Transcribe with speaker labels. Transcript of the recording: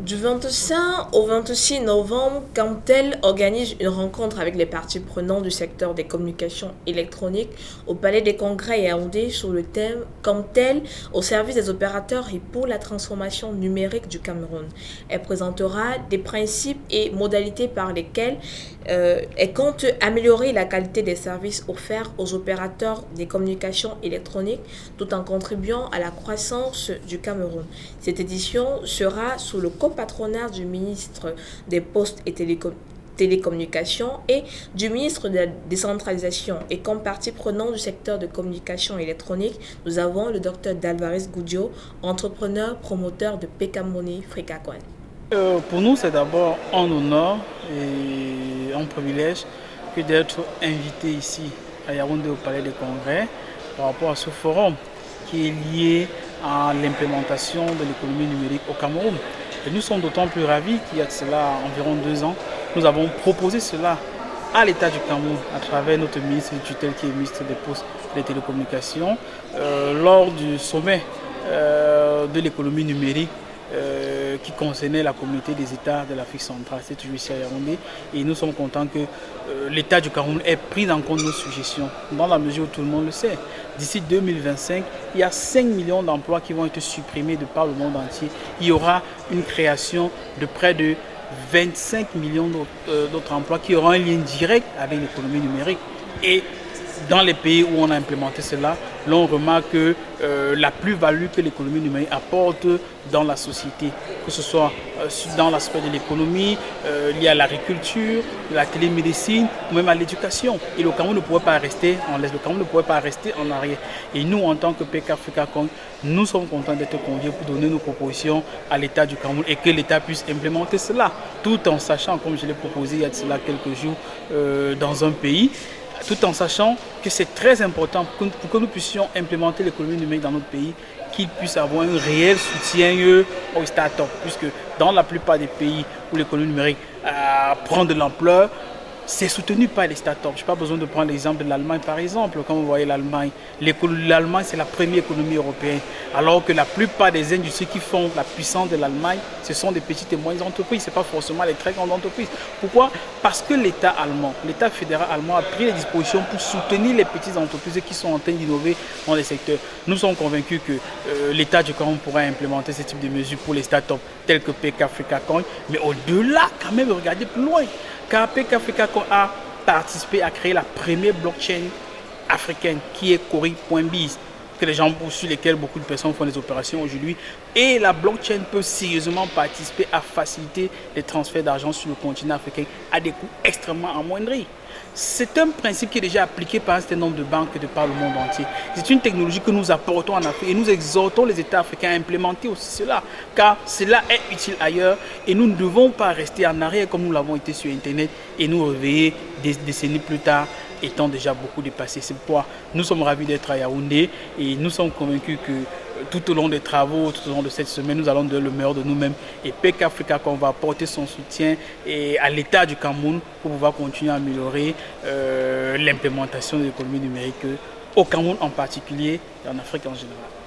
Speaker 1: Du 25 au 26 novembre, Camtel organise une rencontre avec les parties prenantes du secteur des communications électroniques au Palais des Congrès à Yaoundé sur le thème Camtel au service des opérateurs et pour la transformation numérique du Cameroun. Elle présentera des principes et modalités par lesquels elle compte améliorer la qualité des services offerts aux opérateurs des communications électroniques tout en contribuant à la croissance du Cameroun. Cette édition sera sous le copatronat du ministre des Postes et télécommunications et du ministre de la décentralisation. Et comme partie prenante du secteur de communication électronique, nous avons le docteur Dalvarez Goudio, entrepreneur, promoteur de PK Money Frikacoin.
Speaker 2: Pour nous, c'est d'abord un honneur et un privilège que d'être invité ici à Yaoundé au Palais des Congrès par rapport à ce forum qui est lié à l'implémentation de l'économie numérique au Cameroun. Et nous sommes d'autant plus ravis qu'il y a de cela environ 2 ans, nous avons proposé cela à l'État du Cameroun à travers notre ministre de tutelle qui est ministre des Postes et des Télécommunications lors du sommet de l'économie numérique qui concernait la communauté des États de l'Afrique centrale, c'est toujours ici à Yaoundé. Et nous sommes contents que l'État du Cameroun ait pris en compte nos suggestions, dans la mesure où tout le monde le sait. D'ici 2025, il y a 5 millions d'emplois qui vont être supprimés de par le monde entier. Il y aura une création de près de 25 millions d'autres emplois qui auront un lien direct avec l'économie numérique. Et dans les pays où on a implémenté cela, l'on remarque que la plus-value que l'économie numérique apporte dans la société, que ce soit dans l'aspect de l'économie, lié à l'agriculture, la télémédecine ou même à l'éducation. Et le Cameroun ne pourrait pas rester en laisse, le Cameroun ne pourrait pas rester en arrière. Et nous, en tant que PK Frikacoin, nous sommes contents d'être conviés pour donner nos propositions à l'État du Cameroun et que l'État puisse implémenter cela, tout en sachant, comme je l'ai proposé il y a de cela quelques jours, dans un pays, tout en sachant que c'est très important pour que nous puissions implémenter l'économie numérique dans notre pays, qu'il puisse avoir un réel soutien aux start-up, puisque dans la plupart des pays où l'économie numérique prend de l'ampleur, c'est soutenu par les start-up. Je n'ai pas besoin de prendre l'exemple de l'Allemagne, par exemple. Quand vous voyez l'Allemagne, c'est la première économie européenne. Alors que la plupart des industries qui font la puissance de l'Allemagne, ce sont des petites et moyennes entreprises. Ce n'est pas forcément les très grandes entreprises. Pourquoi? Parce que l'État allemand, l'État fédéral allemand a pris les dispositions pour soutenir les petites entreprises qui sont en train d'innover dans les secteurs. Nous sommes convaincus que l'État du Cameroun pourra implémenter ce type de mesures pour les start-up tels que PK Frikacoin. Mais au-delà, quand même, regardez plus loin. Car PK Frikacoin a participé à créer la première blockchain africaine qui est Cori.biz, sur lesquels beaucoup de personnes font des opérations aujourd'hui. Et la blockchain peut sérieusement participer à faciliter les transferts d'argent sur le continent africain à des coûts extrêmement amoindris. C'est un principe qui est déjà appliqué par un certain nombre de banques de par le monde entier. C'est une technologie que nous apportons en Afrique et nous exhortons les États africains à implémenter aussi cela, car cela est utile ailleurs et nous ne devons pas rester en arrière comme nous l'avons été sur Internet et nous réveiller des décennies plus tard étant déjà beaucoup dépassé. C'est pourquoi nous sommes ravis d'être à Yaoundé et nous sommes convaincus que tout au long des travaux, tout au long de cette semaine, nous allons donner le meilleur de nous-mêmes. Et PK Frikacoin va apporter son soutien à l'État du Cameroun pour pouvoir continuer à améliorer l'implémentation de l'économie numérique au Cameroun en particulier et en Afrique en général.